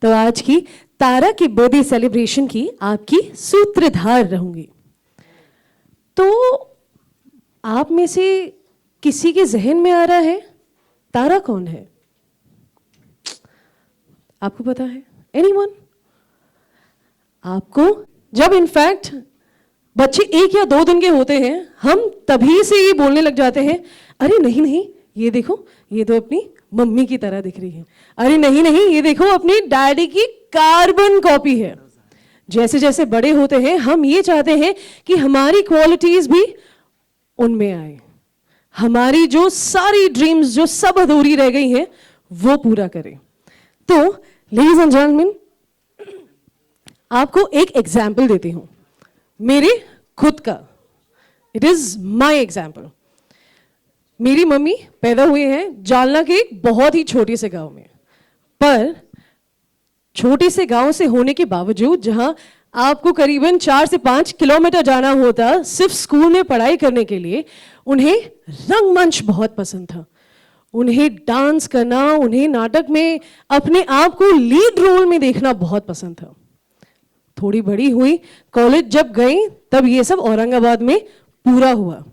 तो आज की तारा की बर्थडे सेलिब्रेशन की आपकी सूत्रधार रहूंगी। तो आप में से किसी के जहन में आ रहा है तारा कौन है? आपको पता है? एनीवन? आपको जब इनफैक्ट बच्चे 1 या 2 दिन के होते हैं, हम तभी से ये बोलने लग जाते हैं, अरे नहीं नहीं ये देखो, ये तो अपनी मम्मी की तरह दिख रही है, अरे नहीं नहीं ये देखो अपनी डैडी की कार्बन कॉपी है। जैसे जैसे बड़े होते हैं हम ये चाहते हैं कि हमारी क्वालिटीज भी उनमें आए, हमारी जो सारी ड्रीम्स जो सब अधूरी रह गई हैं वो पूरा करें। तो लेडीज एंड जेंटलमैन, आपको एक एग्जाम्पल देती हूं, मेरे खुद का। It is my example. मेरी मम्मी पैदा हुए हैं जालना के एक बहुत ही छोटे से गांव में, पर छोटे से गांव से होने के बावजूद जहां आपको करीबन 4 से 5 किलोमीटर जाना होता सिर्फ स्कूल में पढ़ाई करने के लिए, उन्हें रंगमंच बहुत पसंद था। उन्हें डांस करना, उन्हें नाटक में अपने आप को लीड रोल में देखना बहुत पसंद था। थोड़ी बड़ी हुई, कॉलेज जब गई तब ये सब औरंगाबाद में पूरा हुआ।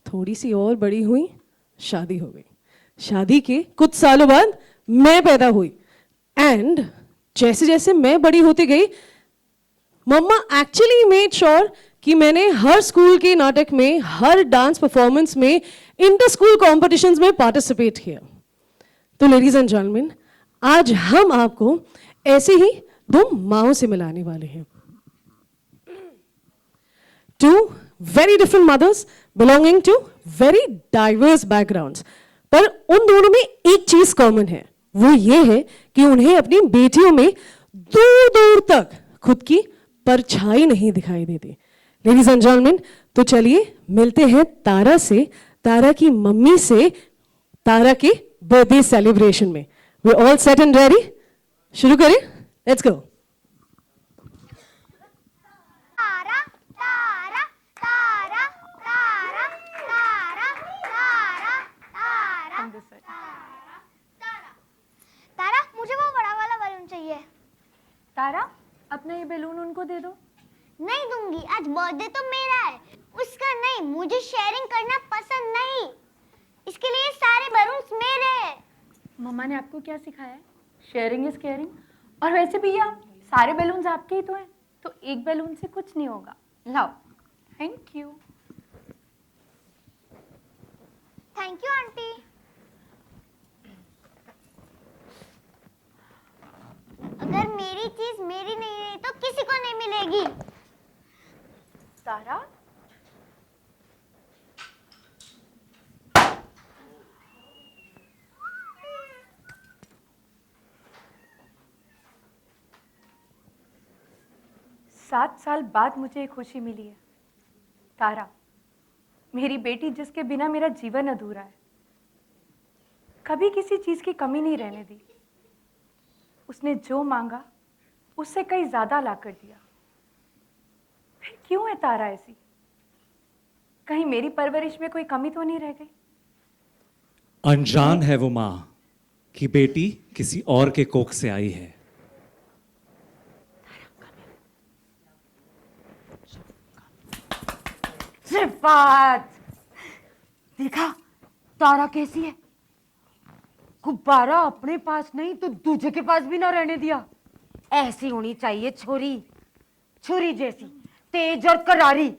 थोड़ी सी और बड़ी हुई, शादी हो गई। शादी के कुछ सालों बाद मैं पैदा हुई एंड जैसे जैसे मैं बड़ी होती गई, मम्मा एक्चुअली मेड श्योर कि मैंने हर स्कूल के नाटक में, हर डांस परफॉर्मेंस में, इंटर स्कूल कॉम्पिटिशन्स में पार्टिसिपेट किया। तो लेडीज एंड जेंटलमैन, आज हम आपको ऐसे ही 2 माओं से मिलाने वाले हैं। 2 very different mothers belonging to very diverse backgrounds, पर उन दोनों में एक चीज कॉमन है, वो ये है कि उन्हें अपनी बेटियों में दूर दूर तक खुद की परछाई नहीं दिखाई देती। लेडीज एंड जेंटलमैन, तो चलिए मिलते हैं तारा से, तारा की मम्मी से, तारा के बर्थडे सेलिब्रेशन में। We all set and ready? शुरू करें? Let's go. तारा, मुझे वो बड़ा वाला बैलून चाहिए। तारा, अपना ये बैलून उनको दे दो। नहीं दूंगी, आज बर्थडे तो मेरा है, उसका नहीं। मुझे शेयरिंग करना पसंद नहीं, इसके लिए सारे बैलून्स मेरे हैं। मम्मा ने आपको क्या सिखाया है? Sharing is caring. और वैसे भी आप सारे बैलून्स आपके ही तो हैं, तो एक बैलून से कुछ नहीं होगा। लाओ। Thank you. Thank you aunty. अगर मेरी चीज मेरी नहीं रही तो किसी को नहीं मिलेगी। तारा, सात साल बाद मुझे एक खुशी मिली है। तारा, मेरी बेटी जिसके बिना मेरा जीवन अधूरा है, कभी किसी चीज की कमी नहीं रहने दी। उसने जो मांगा उससे कहीं ज्यादा ला कर दिया। फिर क्यों है तारा ऐसी? कहीं मेरी परवरिश में कोई कमी तो नहीं रह गई? अनजान है वो माँ कि बेटी किसी और के कोख से आई है। सिफात, देखा तारा कैसी है? गुब्बारा अपने पास नहीं तो दूसरे के पास भी ना रहने दिया। ऐसी होनी चाहिए छोरी, छुरी जैसी, तेज और करारी।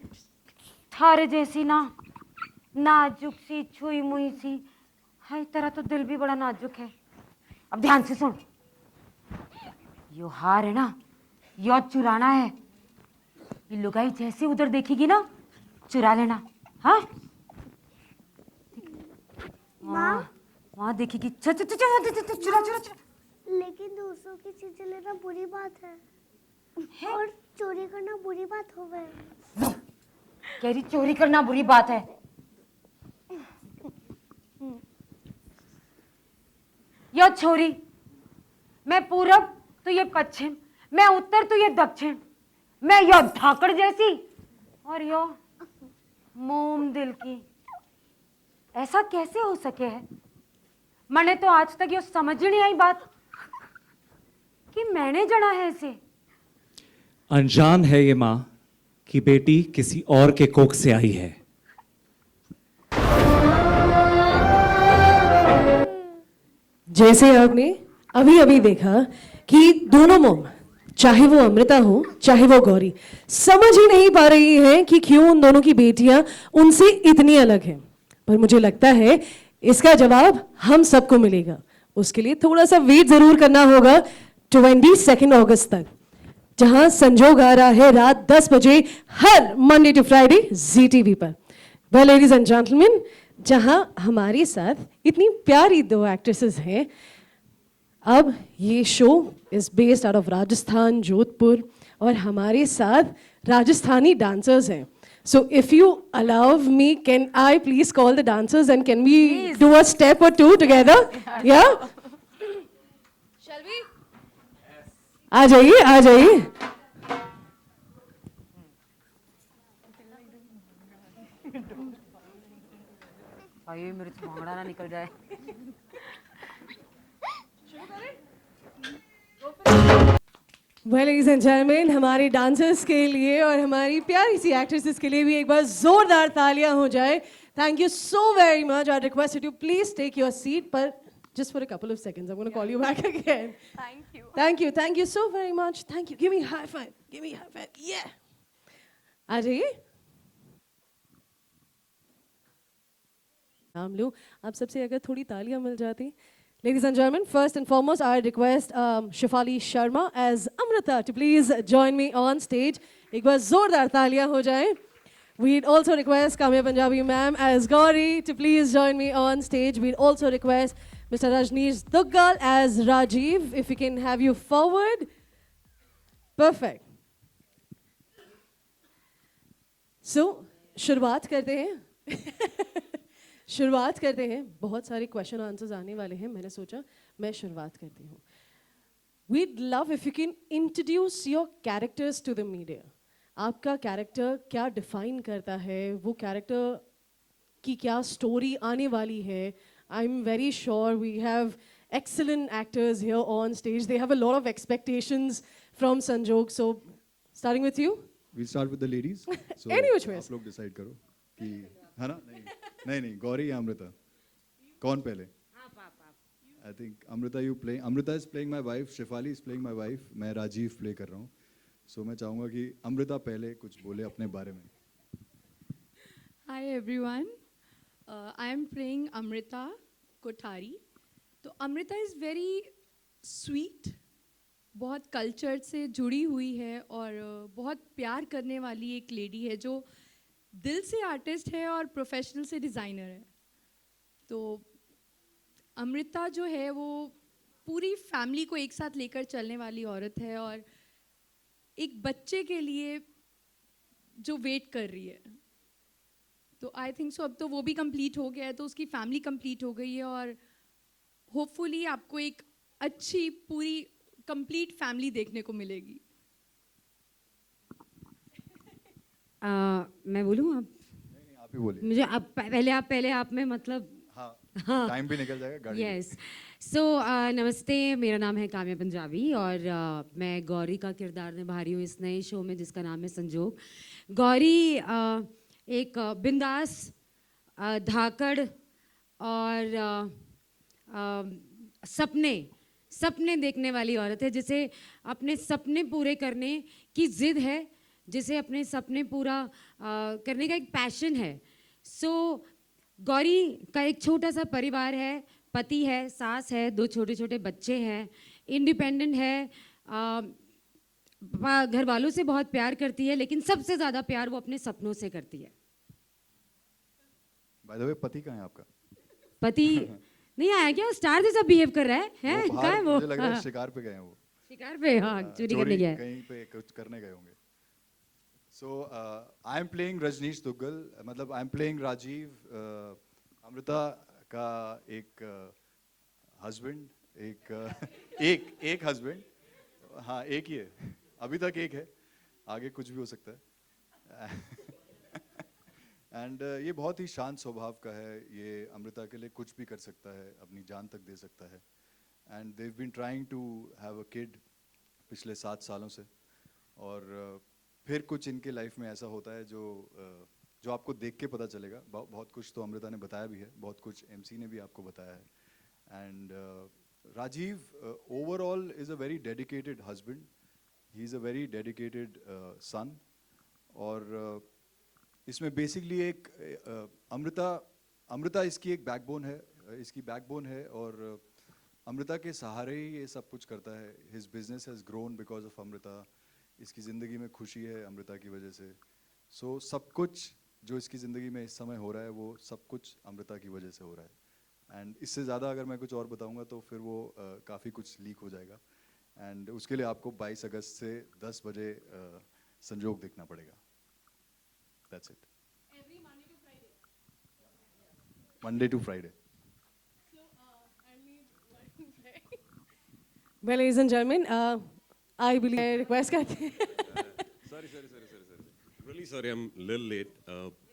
थारे जैसी ना, नाजुक सी, छुई मुई सी। हाय, तेरा तो दिल भी बड़ा नाजुक है। अब ध्यान से सुन, यो हार है ना, यो चुराना है। ये लुगाई जैसी उधर देखेगी ना, चुरा लेना। हाँ माँ, वहां देखेगी, चुरा चुरा चुरा। लेकिन दूसरों की चीजें लेना बुरी बात है और चोरी करना बुरी बात हो गए। कह रही चोरी करना बुरी बात है। यो छोरी, मैं पूरब तो ये पश्चिम, मैं उत्तर तो ये दक्षिण, मैं यो धाकड़ जैसी और यो मोम दिल की। ऐसा कैसे हो सके है? मैंने तो आज तक ये समझ ही नहीं आई बात। कि मैंने जड़ा है इसे। अनजान है ये माँ कि बेटी किसी और के कोख से आई है। जैसे आपने अभी अभी देखा कि दोनों मोम, चाहे वो अमृता हो चाहे वो गौरी, समझ ही नहीं पा रही हैं कि क्यों उन दोनों की बेटियां उनसे इतनी अलग हैं। पर मुझे लगता है इसका जवाब हम सबको मिलेगा। उसके लिए थोड़ा सा वेट जरूर करना होगा 22 अगस्त तक, जहां संजोग आ रहा है रात 10 बजे हर Monday to Friday Zee TV पर। वेल लेडीज एंड जेंटलमैन, जहां हमारे साथ इतनी प्यारी दो एक्ट्रेसेस हैं, अब ये show is based out of Rajasthan, Jodhpur, और हमारे साथ राजस्थानी डांसर्स हैं। So if you allow me, can I please call the dancers and can we do a step or two together? या आ जाइए, आ जाइए। भाई मेरे से भांगड़ा ना निकल जाए। वेल लेडीज एंड जेंटलमैन, हमारे डांसर्स के लिए और हमारी प्यारी सी एक्ट्रेसेस के लिए भी एक बार जोरदार तालियां हो जाए। Thank you so very much. I request you please take your seat, पर just for a couple of seconds, I'm going to call you back again. Thank you so very much. Thank you. Give me a high five. Give me a high five. Yeah. आ जाइए। नाम लूं आप सबसे, अगर थोड़ी तालियां मिल जाती। Ladies and gentlemen, first and foremost, I request Shefali Sharma as Amrita to please join me on stage. एक बार जोरदार तालियां हो जाएं। We'd also request Kamya Punjabi ma'am as Gauri to please join me on stage. We'd also request Mr. Rajneesh Duggal as Rajiv, if we can have you forward. Perfect. So, शुरुआत करते हैं। शुरुआत करते हैं। बहुत सारे क्वेश्चन आंसर्स आने वाले हैं, मैंने सोचा मैं शुरुआत करती हूँ। We'd love if you can introduce your characters to the media. आपका कैरेक्टर क्या डिफाइन करता है, वो कैरेक्टर की क्या स्टोरी आने वाली है। I'm very sure we have excellent actors here on stage. They have a lot of expectations from Sanjog. So, starting with you. We'll start with the ladies. So Any which ways. आप लोग decide करो कि है ना। नहीं गौरी या अमृता, कौन पहले? I think Amrita is playing my wife, Shefali is playing my wife, मैं राजीव प्ले कर रहा हूँ। सो मैं चाहूँगा कि अमृता पहले कुछ बोले अपने बारे में। Hi everyone, I am playing Amrita Kothari. तो अमृता इज़ वेरी स्वीट, बहुत कल्चर से जुड़ी हुई है और बहुत प्यार करने वाली एक लेडी है जो दिल से आर्टिस्ट है और प्रोफेशनल से डिज़ाइनर है। तो अमृता जो है वो पूरी फैमिली को एक साथ लेकर चलने वाली औरत है और एक बच्चे के लिए जो वेट कर रही है। तो आई थिंक सो अब तो वो भी कंप्लीट हो गया है, तो उसकी फैमिली कंप्लीट हो गई है और होपफुली आपको एक अच्छी पूरी कंप्लीट फैमिली देखने को मिलेगी। मैं बोलूँ आप? नहीं आप ही बोलिए। मुझे आप पहले आप में मतलब हाँ टाइम भी निकल जाएगा गाड़ी। यस। सो नमस्ते, मेरा नाम है काम्या पंजाबी और मैं गौरी का किरदार निभा रही हूँ इस नए शो में जिसका नाम है संजोग। गौरी एक बिंदास, धाकड़ और सपने देखने वाली औरत है, जिसे अपने सपने पूरे करने की जिद है, जिसे अपने सपने पूरा करने का एक पैशन है। सो गौरी का एक छोटा सा परिवार है, पति है, सास है, 2 छोटे छोटे बच्चे हैं, इंडिपेंडेंट है, घर वालों से बहुत प्यार करती है, लेकिन सबसे ज़्यादा प्यार वो अपने सपनों से करती है। बाय द वे पति कहाँ है आपका? पति नहीं आया क्या? स्टार जैसा बिहेव कर रहा है वो कहाँ है वो? मुझे लग रहा है शिकार पे गए हैं वो। शिकार पे, हाँ, चोरी करने गया है। कहीं पे कुछ करने गए होंगे। So I am playing Rajneesh Duggal, मतलब I am playing Rajeev, Amrita का एक हस्बैंड, एक हस्बैंड। हाँ एक ही है, अभी तक एक है, आगे कुछ भी हो सकता है। एंड ये बहुत ही शांत स्वभाव का है। ये अमृता के लिए कुछ भी कर सकता है, अपनी जान तक दे सकता है। And they've been trying to have a kid पिछले 7 सालों से। और फिर कुछ इनके लाइफ में ऐसा होता है जो आपको देख के पता चलेगा। बहुत कुछ तो अमृता ने बताया भी है, बहुत कुछ MC ने भी आपको बताया है। And Rajeev overall is a very dedicated husband, he is a very dedicated son. और इसमें बेसिकली एक अमृता इसकी एक बैकबोन है, इसकी बैकबोन है। और अमृता के सहारे ही ये सब कुछ करता है। His business has grown because of Amrita. इसकी ज़िंदगी में खुशी है अमृता की वजह से। सो सब कुछ जो इसकी ज़िंदगी में इस समय हो रहा है वो सब कुछ अमृता की वजह से हो रहा है। एंड इससे ज़्यादा अगर मैं कुछ और बताऊंगा तो फिर वो काफ़ी कुछ लीक हो जाएगा। एंड उसके लिए आपको 22 अगस्त से 10 बजे संजोग देखना पड़ेगा। That's it. Monday to Friday. Well, ladies and gentlemen, I believe I request करते हैं Sorry. Really sorry, I'm a little late.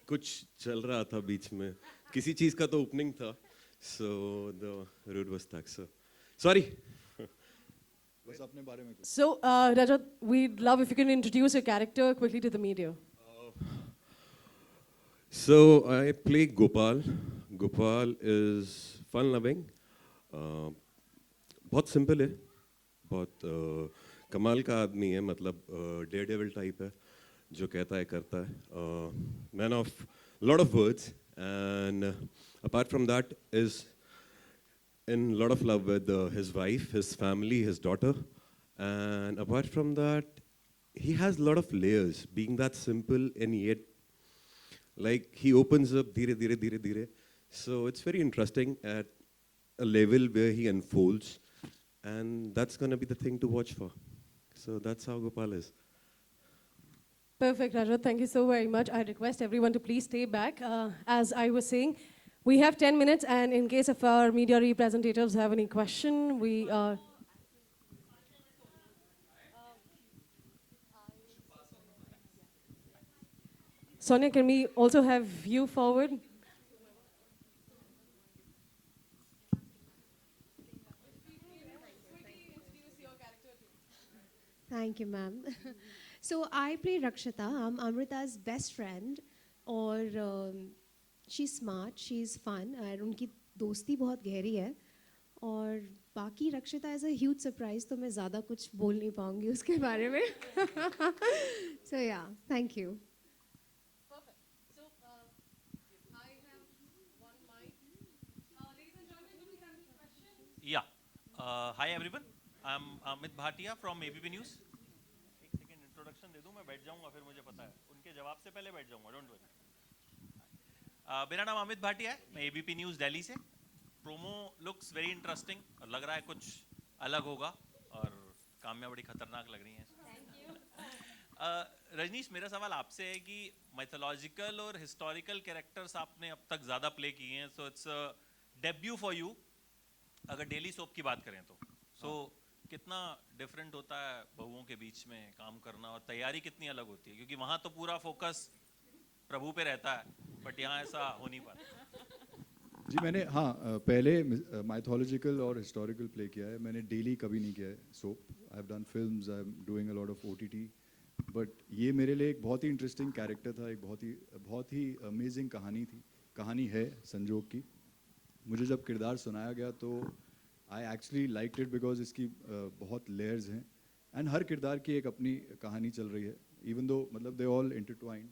कुछ चल रहा था बीच में, किसी चीज का तो ओपनिंग था, so the road was stuck. So sorry. बस अपने बारे में कुछ। So, Rajat, we'd love if you can introduce your character quickly to the media. So I play Gopal. Gopal is fun-loving. बहुत सिंपल है, बहुत कमाल का आदमी है, मतलब डेयर डेविल टाइप है, जो कहता है करता है, man of lot of words, and apart from that is in lot of love with his wife, his family, his daughter, and apart from that, he has a lot of layers. Being that simple and yet, like he opens up dhire. So it's very interesting at a level where he unfolds, and that's gonna be the thing to watch for. So that's how Gopal is. Perfect, Rajat. Thank you so very much. I request everyone to please stay back. As I was saying, we have 10 minutes, and in case if our media representatives have any question, we Sonia, can we also have you forward? Thank you, ma'am. So I play Rakshita. I'm Amrita's best friend, और she's smart, she's fun, और उनकी दोस्ती बहुत गहरी है. और बाकी रक्षिता इज़ अ ह्यूज सरप्राइज, तो मैं ज़्यादा कुछ बोल नहीं पाऊंगी उसके बारे में. So yeah, thank you. Yeah. Hi everyone. I'm Amit Bhatia from ABP News. एक सेकेंड इंट्रोडक्शन दे दूं, मैं बैठ जाऊंगा, फिर मुझे पता है उनके जवाब से पहले बैठ जाऊंगा, डोंट वरी। मेरा नाम अमित भाटिया है, मैं ABP न्यूज़ दिल्ली से। प्रोमो लुक्स वेरी इंटरेस्टिंग और लग रहा है कुछ अलग होगा, और काम्या बड़ी खतरनाक लग रही हैं। रजनीश, मेरा सवाल आपसे है कि मैथोलॉजिकल और हिस्टोरिकल कैरेक्टर्स आपने अब तक ज़्यादा प्ले किए हैं, so it's debut for you. अगर डेली सोप की बात करें तो कितना डिफरेंट होता है बहुओं के बीच में काम करना, और तैयारी कितनी अलग होती है, क्योंकि वहाँ तो पूरा फोकस प्रभु पे रहता है, बट यहाँ ऐसा हो नहीं पाता। जी मैंने पहले माइथोलॉजिकल और हिस्टोरिकल प्ले किया है, मैंने डेली कभी नहीं किया है soap. I have done films, I am doing a lot of OTT, but ये मेरे लिए एक बहुत ही इंटरेस्टिंग कैरेक्टर था, एक बहुत ही अमेजिंग कहानी है संजोग की। मुझे जब किरदार सुनाया गया तो I actually liked it because इसकी बहुत लेयर्स हैं, एंड हर किरदार की एक अपनी कहानी चल रही है, इवन दो मतलब दे ऑल इंटरट्वाइंड।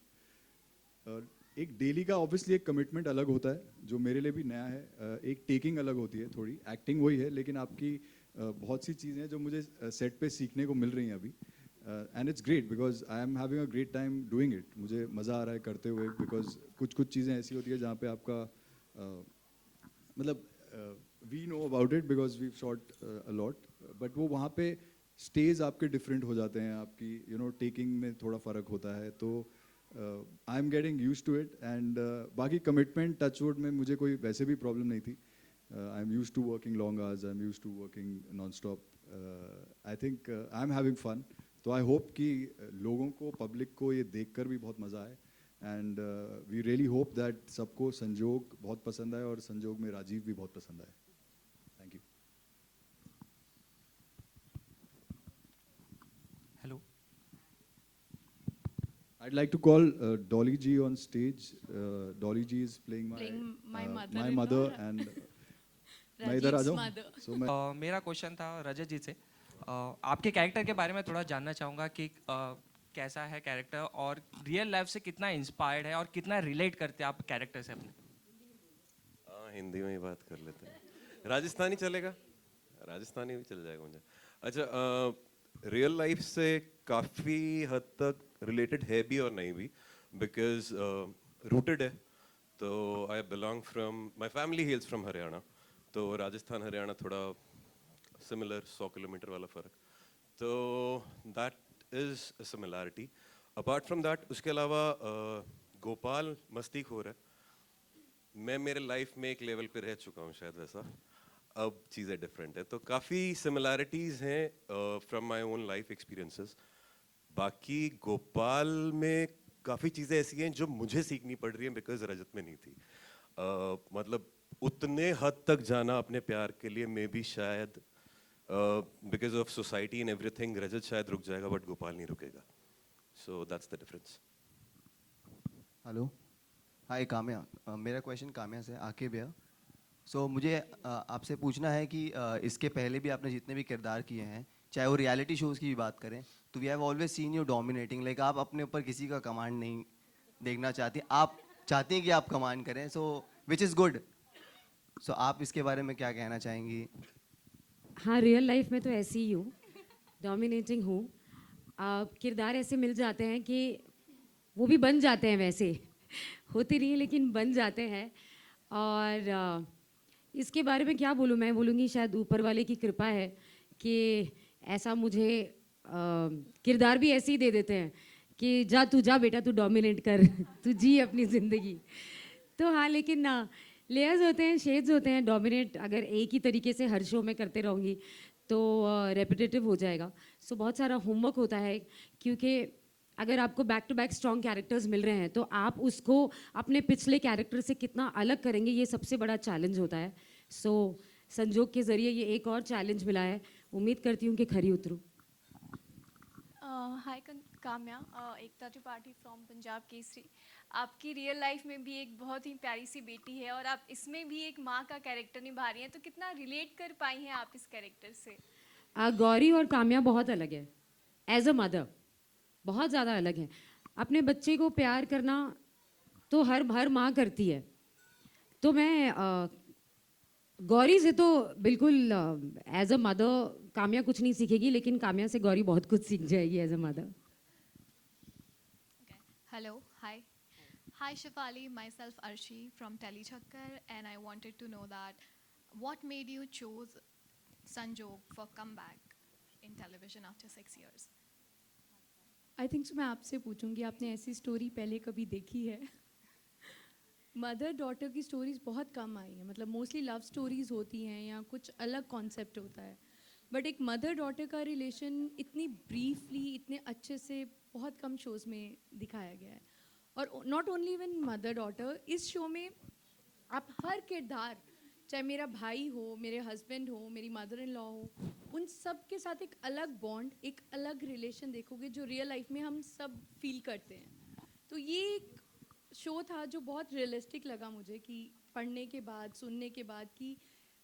एक डेली का ऑब्वियसली एक कमिटमेंट अलग होता है जो मेरे लिए भी नया है, एक टेकिंग अलग होती है, थोड़ी एक्टिंग वही है, लेकिन आपकी बहुत सी चीज़ें हैं जो मुझे सेट पे सीखने को मिल रही हैं अभी, and it's great because I am having a great time doing it. मुझे मज़ा आ रहा है करते हुए, बिकॉज कुछ चीज़ें ऐसी होती है जहाँ पे आपका मतलब we know about it because we shot a lot, but वो वहाँ पे स्टेज आपके डिफरेंट हो जाते हैं, आपकी टेकिंग में थोड़ा फ़र्क होता है, तो I am getting use to it. And बाकी कमिटमेंट टचवुड में मुझे कोई वैसे भी प्रॉब्लम नहीं थी। I am use to working long hours, I am use to working non stop. I think I am having fun, तो आई होप कि लोगों को, पब्लिक को ये देखकर भी बहुत मज़ा आए, and we really hope that सबको संजोग बहुत पसंद आए और संजोग में राजीव भी बहुत पसंद आए। Thank you. I'd like to call Dolly G on stage. Dolly G is playing my my mother-in-law, mother and मैं इधर आ Rajiv's जाऊँ. mother. So मैं मेरा क्वेश्चन था रजत जी से आपके कैरेक्टर के बारे में थोड़ा जानना चाहूँगा कि कैसा है कैरेक्टर और रियल लाइफ से कितना इंस्पायर्ड है और कितना रिलेट करते हैं आप कैरेक्टर से अपने। हाँ, हिंदी में ही बात कर लेते हैं। राजस्थानी चलेगा? राजस्थानी भी चल जाएगा मुझे। अच्छा, रियल लाइफ से काफ़ी हद तक रिलेटेड है भी और नहीं भी, बिकॉज रूटेड है। तो I belong from, my family हेल्स from Haryana, तो राजस्थान हरियाणा थोड़ा सिमिलर, 100 किलोमीटर वाला फ़र्क, तो that is a similarity. Apart from that, उसके अलावा गोपाल मस्तीखोर है। मैं मेरे लाइफ में एक लेवल पे रह चुका हूँ शायद वैसा, अब चीज़ें डिफरेंट है, तो काफ़ी सिमिलैरिटीज़ हैं from my own life experiences. बाकी गोपाल में काफ़ी चीज़ें ऐसी हैं जो मुझे सीखनी पड़ रही हैं बिकॉज रजत में नहीं थी। मतलब उतने हद तक जाना अपने प्यार के लिए मे भी शायद because of society and everything Rajat शायद रुक जाएगा बट गोपाल नहीं रुकेगा, so that's the difference. Hello, hi Kamya. मेरा क्वेश्चन काम्या से आके भैया। सो मुझे आपसे पूछना है कि इसके पहले भी आपने जितने भी किरदार किए हैं, चाहे वो रियलिटी शोज़ की भी बात करें, तो we have always seen you dominating, like आप अपने ऊपर किसी का कमांड नहीं देखना चाहती, आप चाहती हैं कि आप कमांड करें, सो विच इज़ गुड। सो आप इसके बारे में क्या कहना चाहेंगी? हाँ, रियल लाइफ में तो ऐसी ही हूँ, डोमिनेटिंग हूँ। किरदार ऐसे मिल जाते हैं कि वो भी बन जाते हैं, वैसे होते नहीं है लेकिन बन जाते हैं। और इसके बारे में क्या बोलूँ, मैं बोलूँगी शायद ऊपर वाले की कृपा है कि ऐसा मुझे किरदार भी ऐसे ही दे देते हैं कि जा बेटा, तू डोमिनेट कर तू जी अपनी ज़िंदगी। तो हाँ, लेकिन लेयर्स होते हैं, शेड्स होते हैं। डोमिनेट अगर एक ही तरीके से हर शो में करते रहूँगी तो रेपिटेटिव हो जाएगा। सो बहुत सारा होमवर्क होता है, क्योंकि अगर आपको back to back strong characters मिल रहे हैं तो आप उसको अपने पिछले कैरेक्टर से कितना अलग करेंगे, ये सबसे बड़ा चैलेंज होता है। सो संजोग के ज़रिए ये एक और चैलेंज मिला है, उम्मीद करती हूँ कि खरी उतरूँ। हाय काम्या, एकता त्रिपाठी फ्रॉम पंजाब केसरी। आपकी रियल लाइफ में भी एक बहुत ही प्यारी सी बेटी है और आप इसमें भी एक माँ का कैरेक्टर निभा रही हैं, तो कितना रिलेट कर पाई हैं आप इस कैरेक्टर से? गौरी और काम्या बहुत अलग है, एज अ मदर बहुत ज़्यादा अलग है। अपने बच्चे को प्यार करना तो हर माँ करती है, तो मैं गौरी से तो बिल्कुल एज अ मदर काम्या कुछ नहीं सीखेगी, लेकिन काम्या से गौरी बहुत कुछ सीख जाएगी as a mother. Hello, hi Shefali, myself Arshi from Telechhakkar, and I wanted to know that what made you choose Sanjog for comeback in television after 6 years? I think so मैं आपसे पूछूंगी, आपने ऐसी स्टोरी पहले कभी देखी है? Mother daughter की स्टोरीज बहुत कम आई हैं, मतलब मोस्टली लव स्टोरीज होती हैं या कुछ अलग कॉन्सेप्ट होता है, बट एक मदर डॉटर का रिलेशन इतनी ब्रीफली, इतने अच्छे से बहुत कम शोज़ में दिखाया गया है। और not only even mother daughter, इस शो में आप हर किरदार, चाहे मेरा भाई हो, मेरे हस्बैंड हो, मेरी मदर इन लॉ हो, उन सब के साथ एक अलग बॉन्ड, एक अलग रिलेशन देखोगे जो रियल लाइफ में हम सब फील करते हैं। तो ये एक शो था जो बहुत रियलिस्टिक लगा मुझे, कि पढ़ने के बाद, सुनने के बाद, कि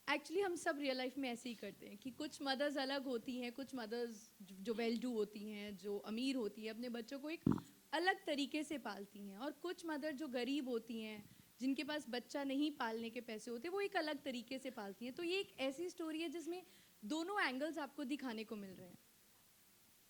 एक्चुअली हम सब रियल लाइफ में ऐसे ही करते हैं कि कुछ मदर्स अलग होती हैं, कुछ मदर्स जो वेल डू होती हैं, जो अमीर होती हैं, अपने बच्चों को एक अलग तरीके से पालती हैं, और कुछ मदर जो गरीब होती हैं, जिनके पास बच्चा नहीं पालने के पैसे होते, वो एक अलग तरीके से पालती हैं। तो ये एक ऐसी स्टोरी है जिसमें दोनों एंगल्स आपको दिखाने को मिल रहे हैं।